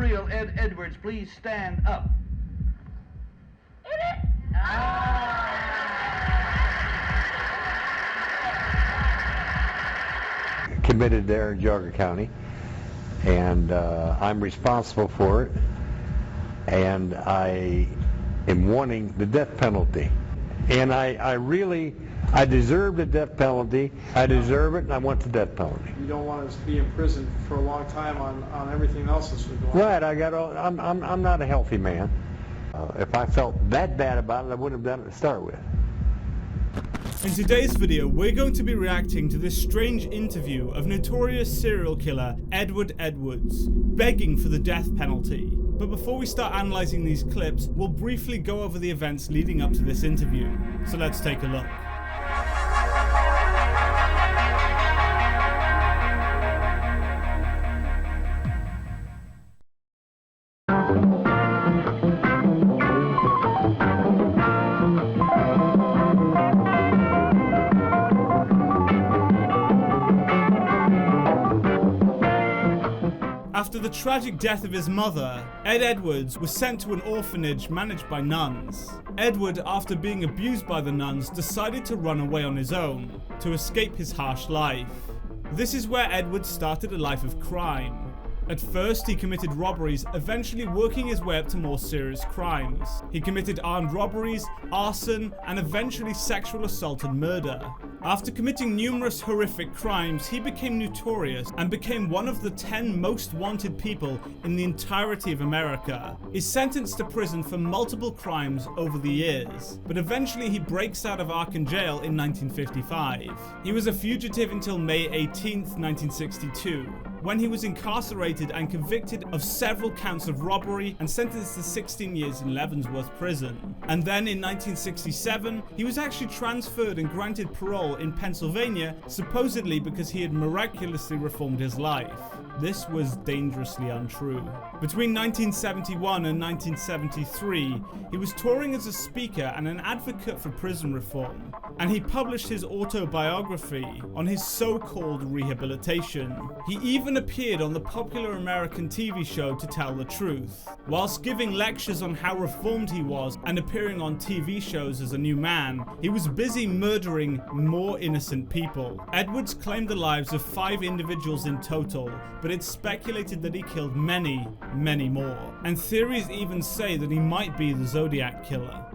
real Ed Edwards please stand up? Committed there in Geauga County, and I'm responsible for it, and I am wanting the death penalty. And I deserve the death penalty. I deserve it, and I want the death penalty. You don't want us to be in prison for a long time on everything else that's been going on. Right. I'm not a healthy man. If I felt that bad about it, I wouldn't have done it to start with. In today's video, we're going to be reacting to this strange interview of notorious serial killer Edward Edwards, begging for the death penalty. But before we start analysing these clips, we'll briefly go over the events leading up to this interview. So let's take a look. After the tragic death of his mother, Ed Edwards was sent to an orphanage managed by nuns. Edward, after being abused by the nuns, decided to run away on his own to escape his harsh life. This is where Edward started a life of crime. At first, he committed robberies, eventually working his way up to more serious crimes. He committed armed robberies, arson, and eventually sexual assault and murder. After committing numerous horrific crimes, he became notorious and became one of the 10 most wanted people in the entirety of America. He's sentenced to prison for multiple crimes over the years, but eventually he breaks out of Arkham jail in 1955. He was a fugitive until May 18th, 1962. When he was incarcerated and convicted of several counts of robbery and sentenced to 16 years in Leavenworth prison. And then in 1967, he was actually transferred and granted parole in Pennsylvania, supposedly because he had miraculously reformed his life. This was dangerously untrue. Between 1971 and 1973, he was touring as a speaker and an advocate for prison reform, and he published his autobiography on his so-called rehabilitation. He even appeared on the popular American TV show To Tell the Truth. Whilst giving lectures on how reformed he was and appearing on TV shows as a new man, he was busy murdering more innocent people. Edwards claimed the lives of 5 individuals in total, but it's speculated that he killed many, many more. And theories even say that he might be the Zodiac Killer.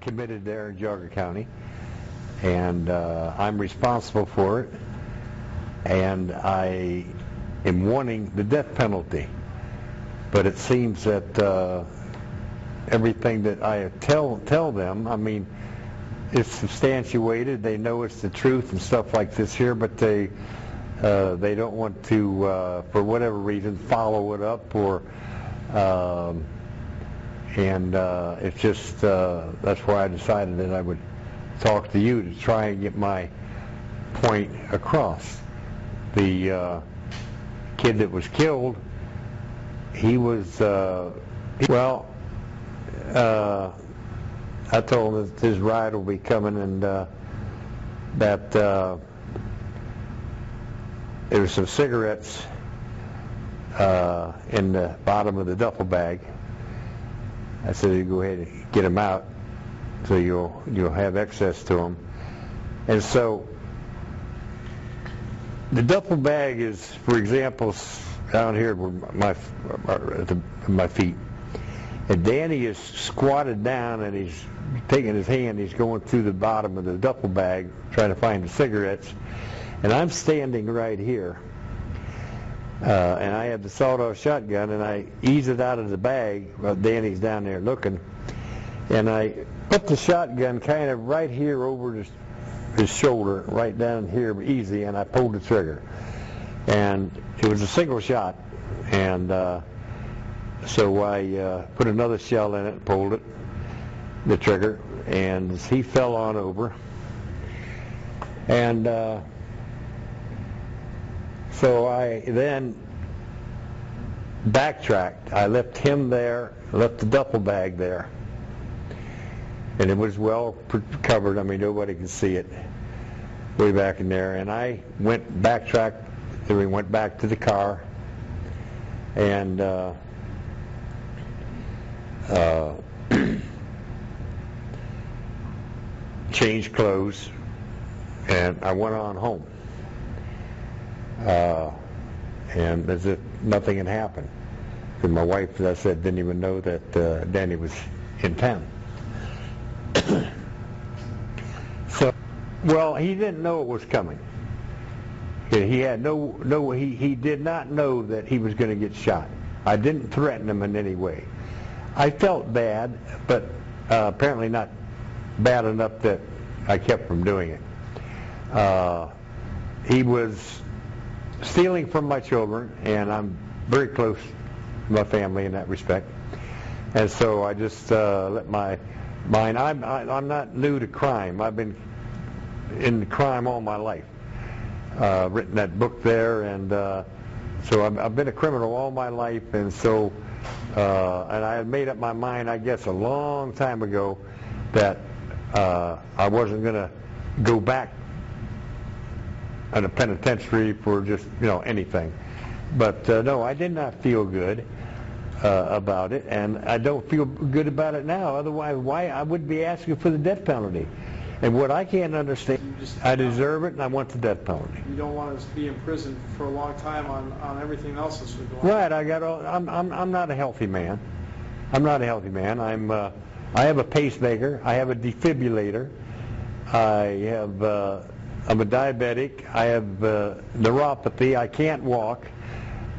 Committed there in Geauga County, and I'm responsible for it, and I am wanting the death penalty. But it seems that everything that I tell them, I mean, it's substantiated. They know it's the truth and stuff like this here, but they don't want to, for whatever reason, follow it up, or it's just that's why I decided that I would talk to you to try and get my point across. The kid that was killed, he was I told him that his ride will be coming, and that there was some cigarettes in the bottom of the duffel bag. I said, you go ahead and get them out so you'll have access to them. And so the duffel bag is, for example, down here where my feet. And Danny is squatted down, and he's taking his hand, he's going through the bottom of the duffel bag trying to find the cigarettes. And I'm standing right here. And I have the sawed-off shotgun, and I ease it out of the bag while Danny's down there looking. And I put the shotgun kind of right here over his shoulder, right down here, easy, and I pulled the trigger. And it was a single shot. And so I put another shell in it and pulled the trigger, and he fell on over. And so I then backtracked. I left him there, left the duffel bag there, and it was well covered. I mean, nobody could see it way back in there. And I backtracked, and we went back to the car, and changed clothes, and I went on home. And as if nothing had happened. Because my wife, as I said, didn't even know that Danny was in town. So, well, he didn't know it was coming. He had he did not know that he was going to get shot. I didn't threaten him in any way. I felt bad, but apparently not bad enough that I kept from doing it. He was stealing from my children, and I'm very close to my family in that respect. And so I just let my mind. I'm not new to crime. I've been in crime all my life. Written that book there, and so I've been a criminal all my life, and so and I had made up my mind, I guess, a long time ago that I wasn't going to go back in a penitentiary for just anything. But no, I did not feel good about it, and I don't feel good about it now. Otherwise, why I would be asking for the death penalty? And what I can't understand, I deserve it, and I want the death penalty. You don't want to be in prison for a long time on everything else that's going on. Right. I'm not a healthy man. I'm not a healthy man. I have a pacemaker. I have a defibrillator. I'm a diabetic. I have neuropathy. I can't walk.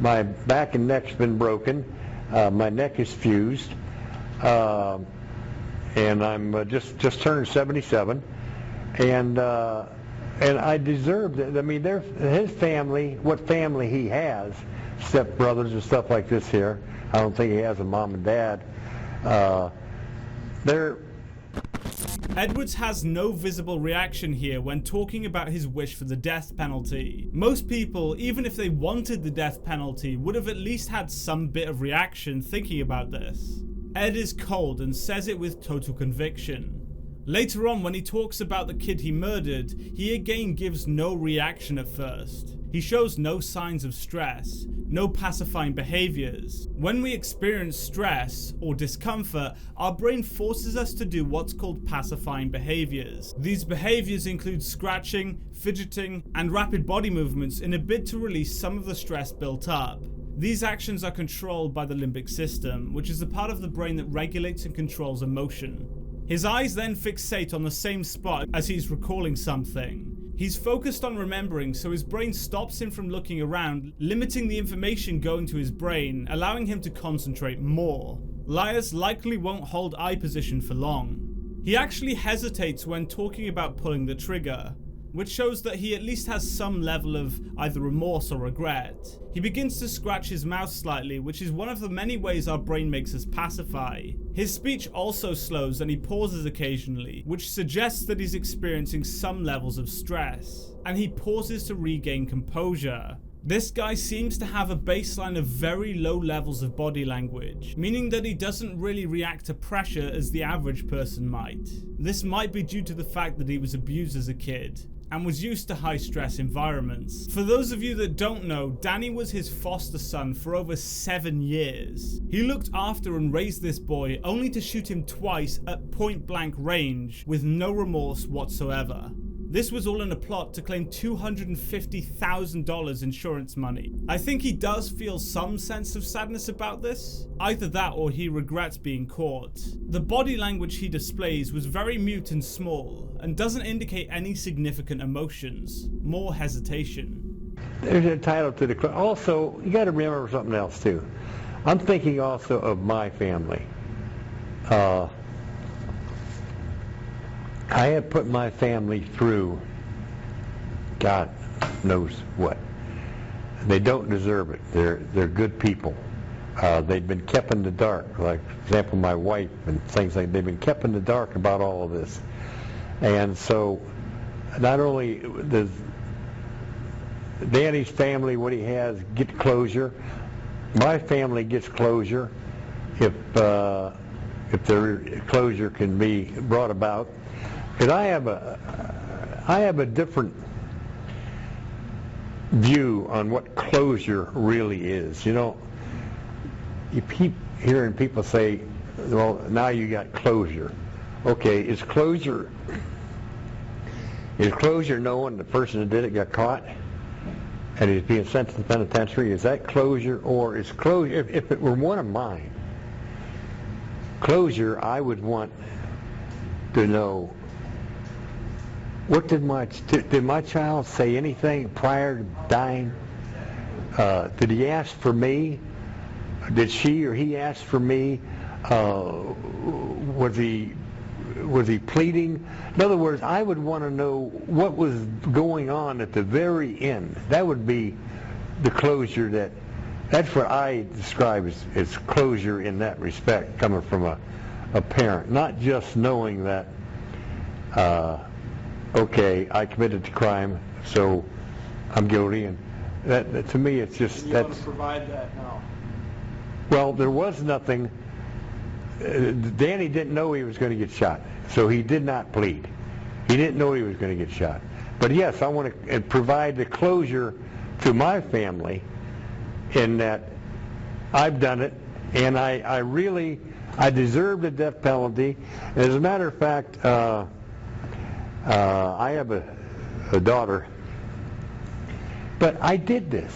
My back and neck's been broken. My neck is fused. And I'm just turned 77, and I deserved it. I mean, his family, what family he has, stepbrothers and stuff like this here. I don't think he has a mom and dad. Edwards has no visible reaction here when talking about his wish for the death penalty. Most people, even if they wanted the death penalty, would have at least had some bit of reaction thinking about this. Ed is cold and says it with total conviction. Later on, when he talks about the kid he murdered, he again gives no reaction at first. He shows no signs of stress, no pacifying behaviors. When we experience stress or discomfort, our brain forces us to do what's called pacifying behaviors. These behaviors include scratching, fidgeting, and rapid body movements in a bid to release some of the stress built up. These actions are controlled by the limbic system, which is the part of the brain that regulates and controls emotion. His eyes then fixate on the same spot as he's recalling something. He's focused on remembering, so his brain stops him from looking around, limiting the information going to his brain, allowing him to concentrate more. Liars likely won't hold eye position for long. He actually hesitates when talking about pulling the trigger, which shows that he at least has some level of either remorse or regret. He begins to scratch his mouth slightly, which is one of the many ways our brain makes us pacify. His speech also slows and he pauses occasionally, which suggests that he's experiencing some levels of stress. And he pauses to regain composure. This guy seems to have a baseline of very low levels of body language, meaning that he doesn't really react to pressure as the average person might. This might be due to the fact that he was abused as a kid and was used to high stress environments. For those of you that don't know, Danny was his foster son for over 7 years. He looked after and raised this boy only to shoot him twice at point blank range with no remorse whatsoever. This was all in a plot to claim $250,000 insurance money. I think he does feel some sense of sadness about this. Either that or he regrets being caught. The body language he displays was very mute and small and doesn't indicate any significant emotions, more hesitation. There's a title to the... Also, you got to remember something else too. I'm thinking also of my family. I have put my family through God knows what. They don't deserve it. They're good people. They've been kept in the dark. Like, for example, my wife and things like they've been kept in the dark about all of this. And so, not only does Danny's family, what he has, get closure, my family gets closure if their closure can be brought about. Because I have a different view on what closure really is. You know, you keep hearing people say, well, now you got closure. Okay, is closure knowing the person that did it got caught and he's being sent to the penitentiary? Is that closure? Or is closure, if it were one of mine, closure, I would want to know, what did my child say anything prior to dying? Did he ask for me? Did she or he ask for me? Was he pleading? In other words, I would want to know what was going on at the very end. That would be the closure that's what I describe as closure in that respect, coming from a parent. Not just knowing that, okay, I committed the crime, so I'm guilty, and that to me it's just, you that's... want to provide that now. Well, there was nothing. Danny didn't know he was going to get shot, so he did not plead. He didn't know he was going to get shot. But yes, I want to provide the closure to my family in that I've done it, and I deserve the death penalty. As a matter of fact, I have a daughter, but I did this.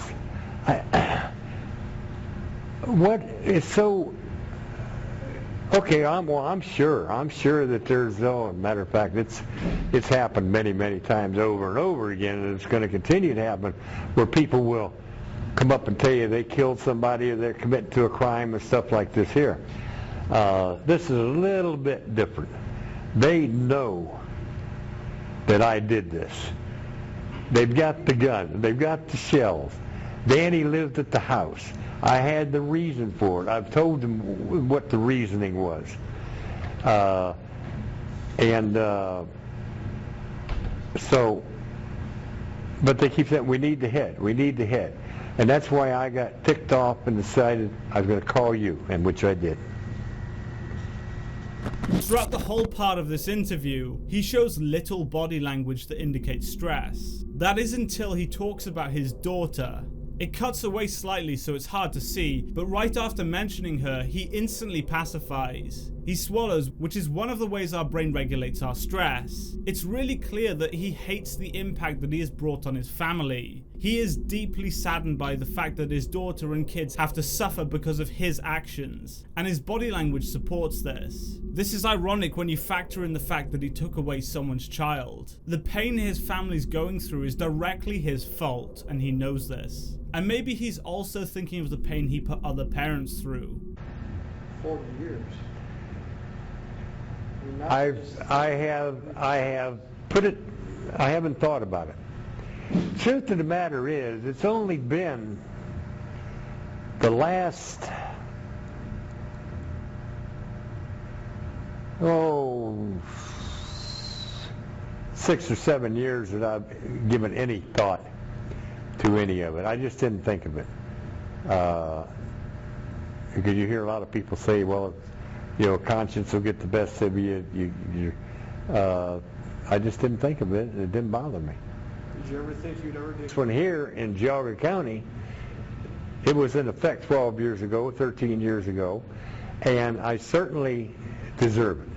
What is so... Okay, I'm sure that there's matter of fact, it's happened many times over and over again, and it's going to continue to happen, where people will come up and tell you they killed somebody or they're committing to a crime and stuff like this here. This is a little bit different. They know that I did this. They've got the gun. They've got the shells. Danny lived at the house. I had the reason for it. I've told them what the reasoning was. So, but they keep saying, we need the head. And that's why I got ticked off and decided I was going to call you, and which I did. Throughout the whole part of this interview, he shows little body language that indicates stress. That is until he talks about his daughter. It cuts away slightly so it's hard to see, but right after mentioning her, he instantly pacifies. He swallows, which is one of the ways our brain regulates our stress. It's really clear that he hates the impact that he has brought on his family. He is deeply saddened by the fact that his daughter and kids have to suffer because of his actions, and his body language supports this. This is ironic when you factor in the fact that he took away someone's child. The pain his family's going through is directly his fault, and he knows this. And maybe he's also thinking of the pain he put other parents through. 40 years. I have put it, I haven't thought about it. Truth of the matter is, it's only been the last, 6 or 7 years that I've given any thought to any of it. I just didn't think of it. Because you hear a lot of people say, well, conscience will get the best of you. I just didn't think of it, and it didn't bother me. Did you ever think you'd ever do This one here in Geauga County, it was in effect 12 years ago, 13 years ago, and I certainly deserve it.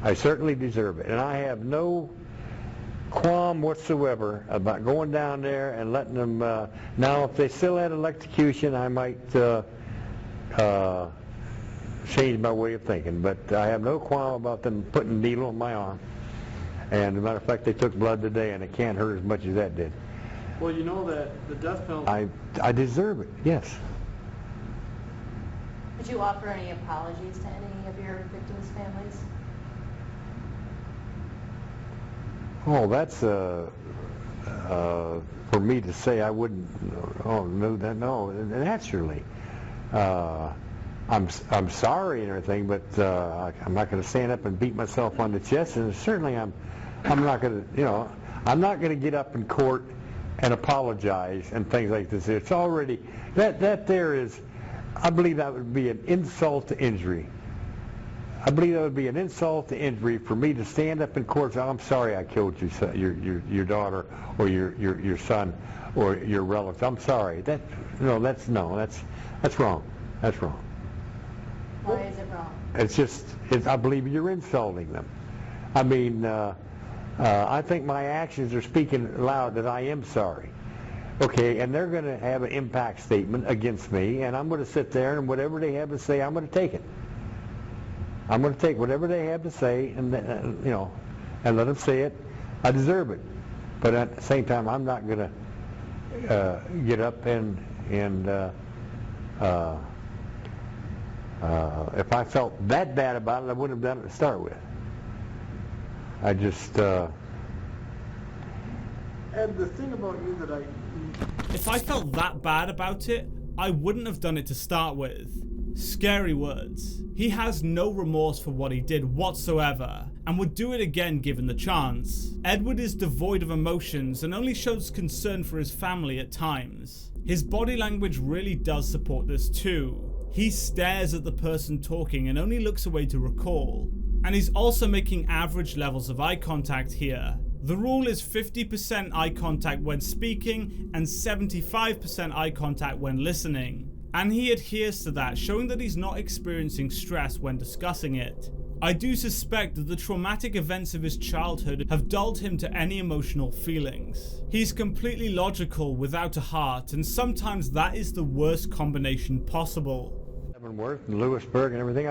I certainly deserve it. And I have no qualm whatsoever about going down there and letting them, now if they still had electrocution, I might change my way of thinking, but I have no qualm about them putting a needle on my arm. And as a matter of fact, they took blood today, and it can't hurt as much as that did. Well, you know that the death penalty... I deserve it, yes. Did you offer any apologies to any of your victims' families? Oh, that's for me to say I wouldn't. Oh no, naturally. I'm sorry and everything, but I'm not going to stand up and beat myself on the chest, and certainly I'm not going to, I'm not going to get up in court and apologize and things like this. It's already that there is. I believe that would be an insult to injury. I believe that would be an insult to injury for me to stand up in court and say, I'm sorry I killed your daughter or your son or your relative. I'm sorry. That's wrong. That's wrong. Why is it wrong? It's just, I believe you're insulting them. I mean, I think my actions are speaking loud that I am sorry. Okay, and they're going to have an impact statement against me, and I'm going to sit there and whatever they have to say, I'm going to take it. I'm going to take whatever they have to say, and you know, and let them say it. I deserve it, but at the same time, I'm not going to get up and if I felt that bad about it, I wouldn't have done it to start with. I just. And the thing about you that If I felt that bad about it, I wouldn't have done it to start with. Scary words. He has no remorse for what he did whatsoever, and would do it again given the chance. Edward is devoid of emotions and only shows concern for his family at times. His body language really does support this too. He stares at the person talking and only looks away to recall. And he's also making average levels of eye contact here. The rule is 50% eye contact when speaking and 75% eye contact when listening. And he adheres to that, showing that he's not experiencing stress when discussing it. I do suspect that the traumatic events of his childhood have dulled him to any emotional feelings. He's completely logical without a heart, and sometimes that is the worst combination possible. Leavenworth and Lewisburg and everything,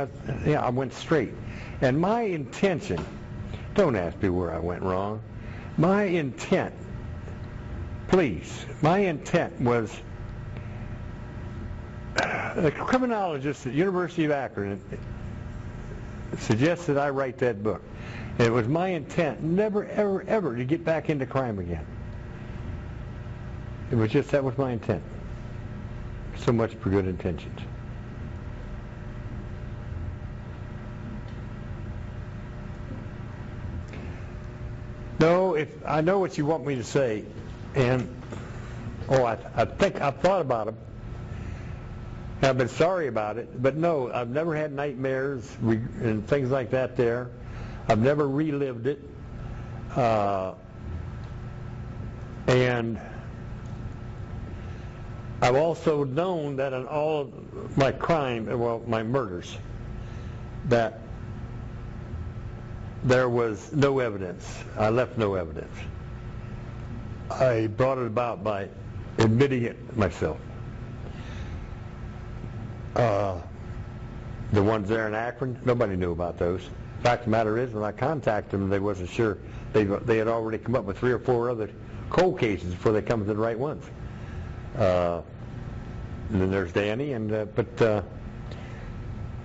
I went straight. And my intention, don't ask me where I went wrong, my intent, please, my intent was, the criminologist at University of Akron suggested I write that book. And it was my intent never, ever, ever to get back into crime again. It was just, that was my intent. So much for good intentions. No, I know what you want me to say, and I think I've thought about it. I've been sorry about it, but no, I've never had nightmares and things like that there. I've never relived it. And I've also known that in all of my my murders, that there was no evidence. I left no evidence. I brought it about by admitting it myself. The ones there in Akron, nobody knew about those. Fact of the matter is, when I contacted them, they wasn't sure. They had already come up with 3 or 4 other cold cases before they come to the right ones. And then there's Danny, and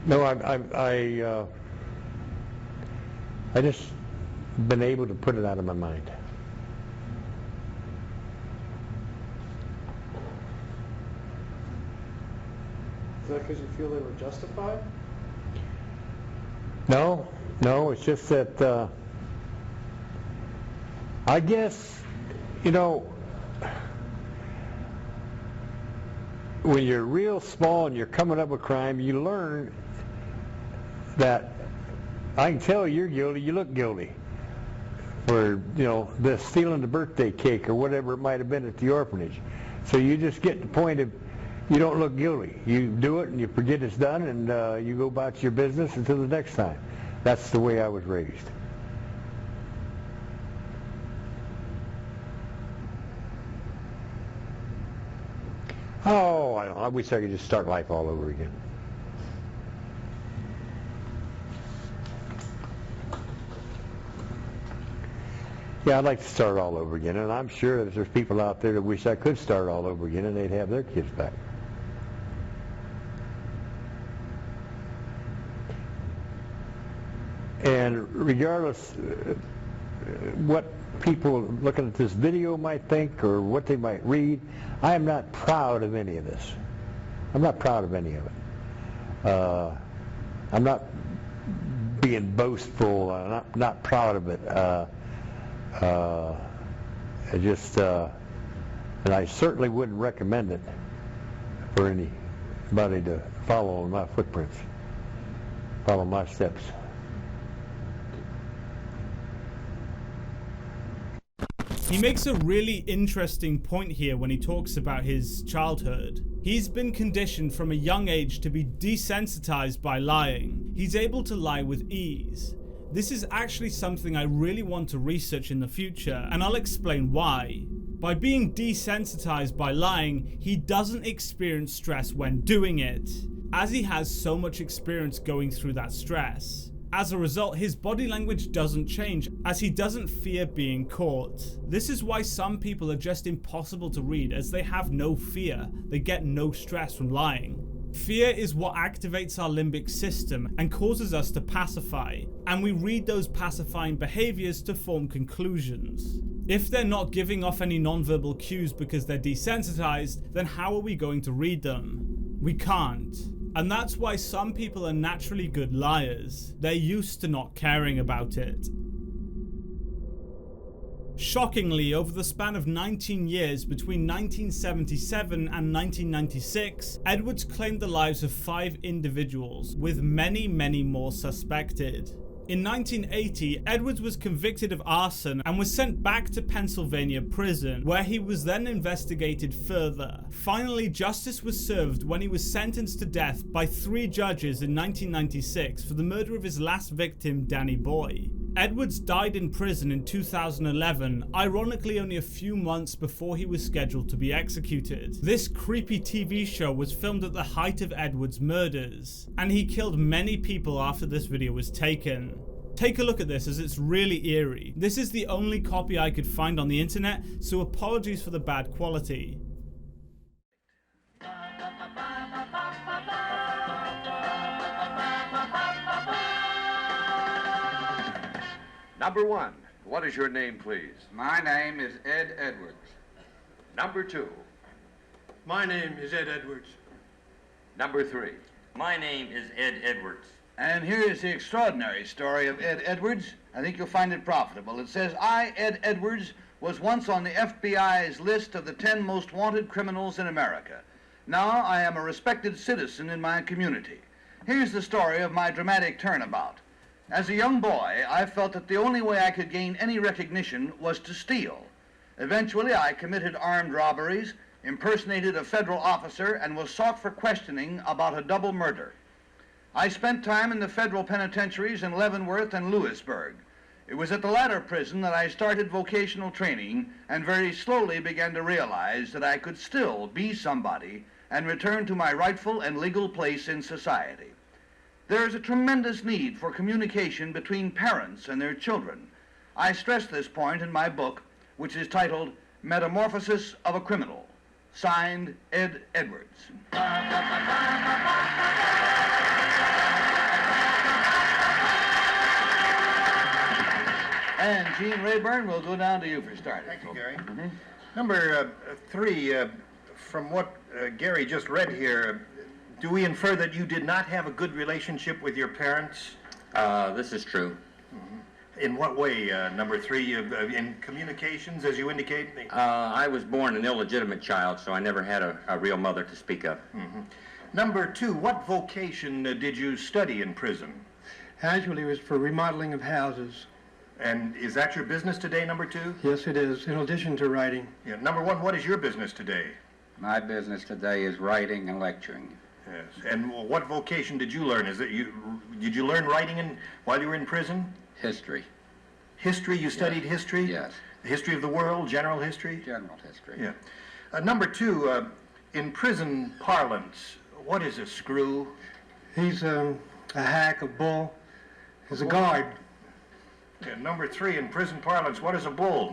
no, I just been able to put it out of my mind. is that because you feel they were justified? No, it's just that I guess, you know, when you're real small and you're coming up with crime, you learn that I can tell you're guilty, you look guilty. Or, you know, the stealing the birthday cake or whatever it might have been at the orphanage. So you just get to the point of you don't look guilty. You do it and you forget it's done, and you go about your business until the next time. That's the way I was raised. Oh, I wish I could just start life all over again. Yeah, I'd like to start all over again, and I'm sure that there's people out there that wish I could start all over again and they'd have their kids back. And regardless what people looking at this video might think or what they might read, I am not proud of any of this. I'm not proud of any of it. I'm not being boastful. I'm not proud of it. And I certainly wouldn't recommend it for anybody to follow in my footprints, follow my steps. He makes a really interesting point here when he talks about his childhood. He's been conditioned from a young age to be desensitized by lying. He's able to lie with ease. This is actually something I really want to research in the future, and I'll explain why. By being desensitized by lying, he doesn't experience stress when doing it, as he has so much experience going through that stress. As a result, his body language doesn't change, as he doesn't fear being caught. This is why some people are just impossible to read, as they have no fear. They get no stress from lying. Fear is what activates our limbic system and causes us to pacify, and we read those pacifying behaviors to form conclusions. If they're not giving off any nonverbal cues because they're desensitized, then how are we going to read them? We can't. And that's why some people are naturally good liars. They're used to not caring about it. Shockingly, over the span of 19 years between 1977 and 1996, Edwards claimed the lives of 5 individuals, with many more suspected. In 1980, Edwards was convicted of arson and was sent back to Pennsylvania prison, where he was then investigated further. Finally, justice was served when he was sentenced to death by 3 judges in 1996 for the murder of his last victim, Danny Boy. Edwards died in prison in 2011, ironically only a few months before he was scheduled to be executed. This creepy TV show was filmed at the height of Edwards' murders, and he killed many people after this video was taken. Take a look at this, as it's really eerie. This is the only copy I could find on the internet, so apologies for the bad quality. Number 1, what is your name, please? My name is Ed Edwards. Number 2. My name is Ed Edwards. Number 3. My name is Ed Edwards. And here is the extraordinary story of Ed Edwards. I think you'll find it profitable. It says, I, Ed Edwards, was once on the FBI's list of the 10 most wanted criminals in America. Now I am a respected citizen in my community. Here's the story of my dramatic turnabout. As a young boy, I felt that the only way I could gain any recognition was to steal. Eventually, I committed armed robberies, impersonated a federal officer, and was sought for questioning about a double murder. I spent time in the federal penitentiaries in Leavenworth and Lewisburg. It was at the latter prison that I started vocational training and very slowly began to realize that I could still be somebody and return to my rightful and legal place in society. There is a tremendous need for communication between parents and their children. I stress this point in my book, which is titled Metamorphosis of a Criminal, signed Ed Edwards. And Gene Rayburn, we'll go down to you for starters. Thank you, Gary. Number 3, from what Gary just read here, do we infer that you did not have a good relationship with your parents? This is true. In what way, number 3? In communications, as you indicate? I was born an illegitimate child, so I never had a real mother to speak of. Number 2, what vocation did you study in prison? Actually, it was for remodeling of houses. And is that your business today, number 2? Yes, it is, in addition to writing. Yeah. Number 1, what is your business today? My business today is writing and lecturing. Yes. And what vocation did you learn? Did you learn writing while you were in prison? History. History? You studied history? Yes. The history of the world, general history? General history. Yeah. Number 2, in prison parlance, what is a screw? He's a hack, a bull. He's a guard. Yeah, number 3, in prison parlance, what is a bull?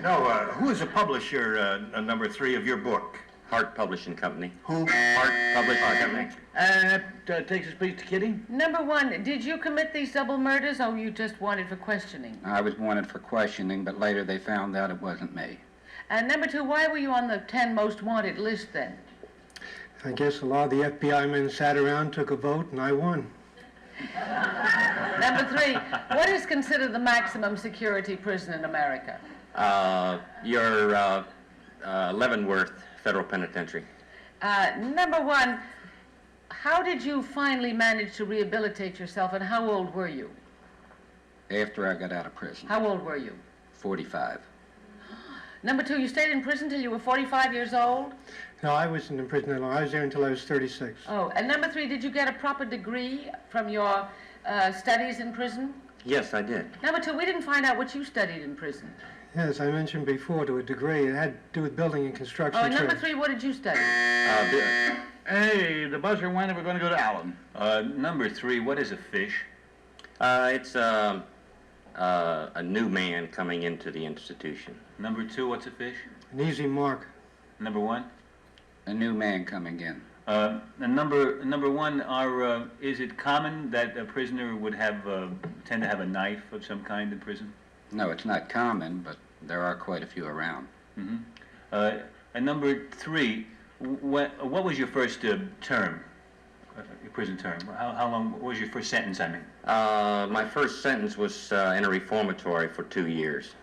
No, who is a publisher, number 3, of your book? Hart Publishing Company. Who? Hart Publishing Company. And that takes us, please, to Kitty. Number 1, did you commit these double murders, or you just wanted for questioning? I was wanted for questioning, but later they found out it wasn't me. And number 2, why were you on the 10 most wanted list then? I guess a lot of the FBI men sat around, took a vote, and I won. Number 3, what is considered the maximum security prison in America? Your Leavenworth Federal Penitentiary. Number 1, how did you finally manage to rehabilitate yourself, and how old were you? After I got out of prison. How old were you? 45. Number 2, you stayed in prison till you were 45 years old? No, I wasn't in prison that long. I was there until I was 36. Oh, and number 3, did you get a proper degree from your studies in prison? Yes, I did. Number 2, we didn't find out what you studied in prison. Yes, I mentioned before, to a degree. It had to do with building and construction. Oh, and number trades. 3, what did you study? Hey, the buzzer went, and we're going to go to Alan. Number 3, what is a fish? It's a new man coming into the institution. Number 2, what's a fish? An easy mark. Number 1? A new man coming in. And number 1, is it common that a prisoner would tend to have a knife of some kind in prison? No, it's not common, but there are quite a few around. Mm-hmm. And number 3, what was your first term, your prison term? How long, what was your first sentence, I mean? My first sentence was in a reformatory for 2 years.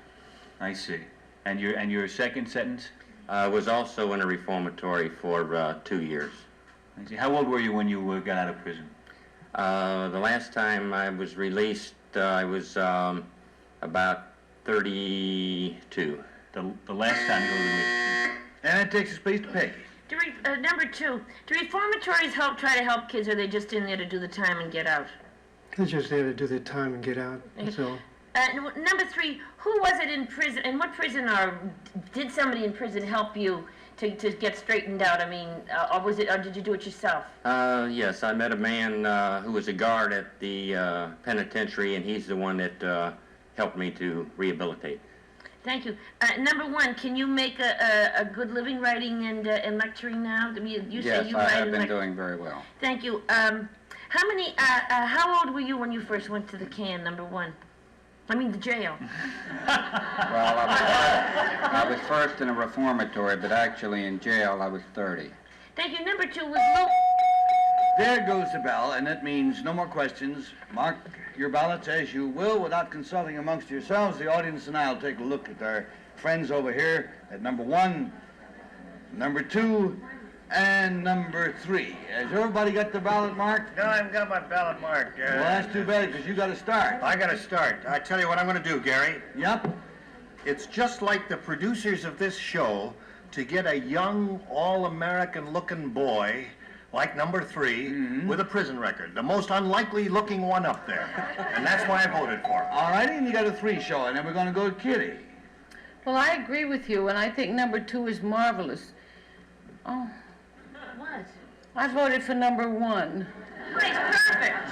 I see. And your second sentence? Was also in a reformatory for 2 years. I see. How old were you when you got out of prison? The last time I was released, I was about 32. The last time you were released? And that takes us, please, to Peggy. Number 2, do reformatories try to help kids, or are they just in there to do the time and get out? They're just there to do their time and get out. That's all. Number 3, who was it in prison, and what prison, or did somebody in prison help you to get straightened out? I mean, or did you do it yourself? Yes, I met a man who was a guard at the penitentiary, and he's the one that helped me to rehabilitate. Thank you. Number 1, can you make a good living writing and lecturing now? I mean, you Yes, say you I write have and been doing very well. Thank you. How old were you when you first went to the can, number 1? I mean, the jail. Well, I was first in a reformatory, but actually in jail I was 30. Thank you. Number 2 was Lou. There goes the bell, and that means no more questions. Mark your ballots as you will without consulting amongst yourselves. The audience and I will take a look at our friends over here at number 1, number 2, and number 3. Has everybody got the ballot marked? No, I haven't got my ballot marked. Well, that's too bad, because you got to start. I got to start. I tell you what I'm going to do, Gary. Yep. It's just like the producers of this show to get a young, all-American looking boy like number 3 with a prison record. The most unlikely looking one up there. And that's why I voted for him. All righty, and you got a 3 show, and then we're going to go to Kitty. Well, I agree with you, and I think number 2 is marvelous. Oh, What? I voted for number 1. Well, he's perfect.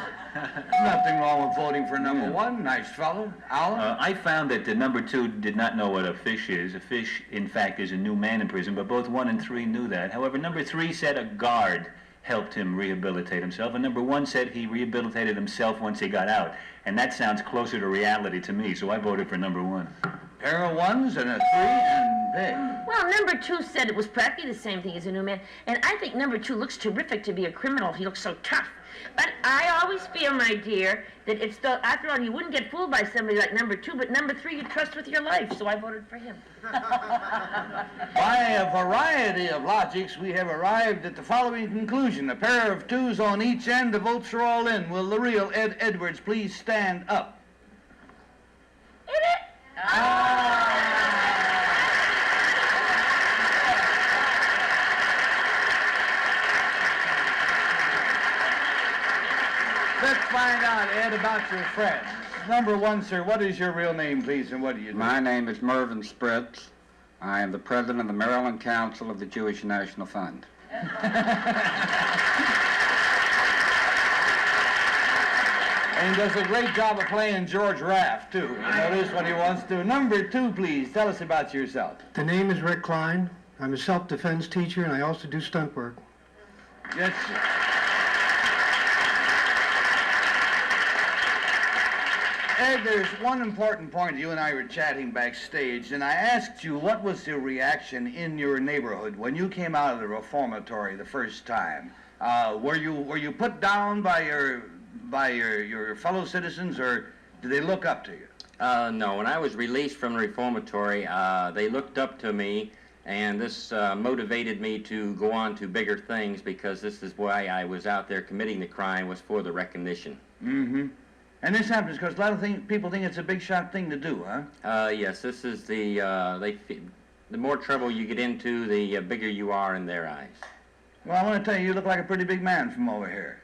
Nothing wrong with voting for number 1. Nice fellow. Alan? I found that the number 2 did not know what a fish is. A fish, in fact, is a new man in prison, but both 1 and 3 knew that. However, number 3 said a guard helped him rehabilitate himself, and number 1 said he rehabilitated himself once he got out. And that sounds closer to reality to me, so I voted for number 1. Pair of 1s and a 3 and Peg. Well, number 2 said it was practically the same thing as a new man, and I think number 2 looks terrific to be a criminal. He looks so tough. But I always feel, my dear, that it's after all, you wouldn't get fooled by somebody like number 2, but number 3 you trust with your life, so I voted for him. By a variety of logics, we have arrived at the following conclusion. A pair of 2s on each end, the votes are all in. Will the real Ed Edwards please stand up? Let's find out, Ed, about your friends. Number 1, sir, what is your real name, please, and what do you do? My name is Mervyn Spritz. I am the president of the Maryland Council of the Jewish National Fund. And he does a great job of playing George Raft, too. You notice when he wants to. Number 2, please, tell us about yourself. The name is Rick Klein. I'm a self-defense teacher, and I also do stunt work. Yes, sir. Ed, there's one important point. You and I were chatting backstage, and I asked you what was the reaction in your neighborhood when you came out of the reformatory the first time. Were you put down by your fellow citizens, or did they look up to you? No, when I was released from the reformatory, they looked up to me, and this motivated me to go on to bigger things, because this is why I was out there committing the crime, was for the recognition. Mm-hmm. And this happens because a lot of people think it's a big shot thing to do, huh? Yes, this is the, the more trouble you get into, the bigger you are in their eyes. Well, I want to tell you, you look like a pretty big man from over here.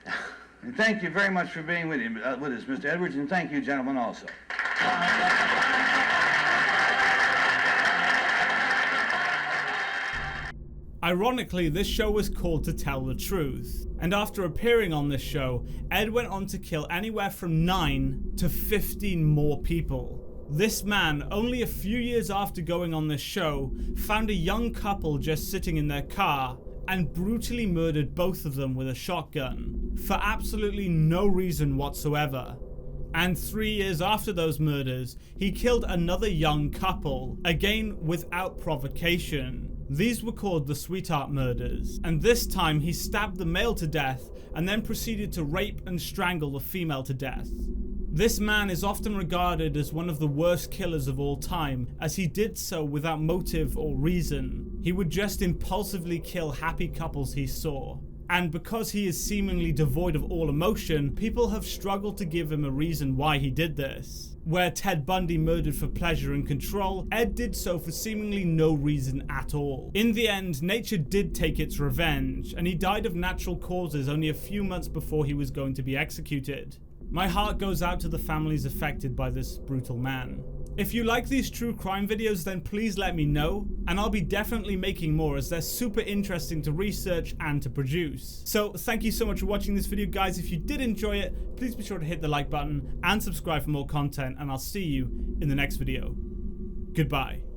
And thank you very much for being with us, Mr. Edwards, and thank you, gentlemen, also. Ironically, this show was called To Tell the Truth, and after appearing on this show, Ed went on to kill anywhere from 9 to 15 more people. This man, only a few years after going on this show, found a young couple just sitting in their car and brutally murdered both of them with a shotgun for absolutely no reason whatsoever. And 3 years after those murders, he killed another young couple, again without provocation. These were called the Sweetheart Murders, and this time he stabbed the male to death and then proceeded to rape and strangle the female to death. This man is often regarded as one of the worst killers of all time, as he did so without motive or reason. He would just impulsively kill happy couples he saw. And because he is seemingly devoid of all emotion, people have struggled to give him a reason why he did this. Where Ted Bundy murdered for pleasure and control, Ed did so for seemingly no reason at all. In the end, nature did take its revenge, and he died of natural causes only a few months before he was going to be executed. My heart goes out to the families affected by this brutal man. If you like these true crime videos, then please let me know, and I'll be definitely making more as they're super interesting to research and to produce. So thank you so much for watching this video, guys. If you did enjoy it, please be sure to hit the like button and subscribe for more content, and I'll see you in the next video. Goodbye.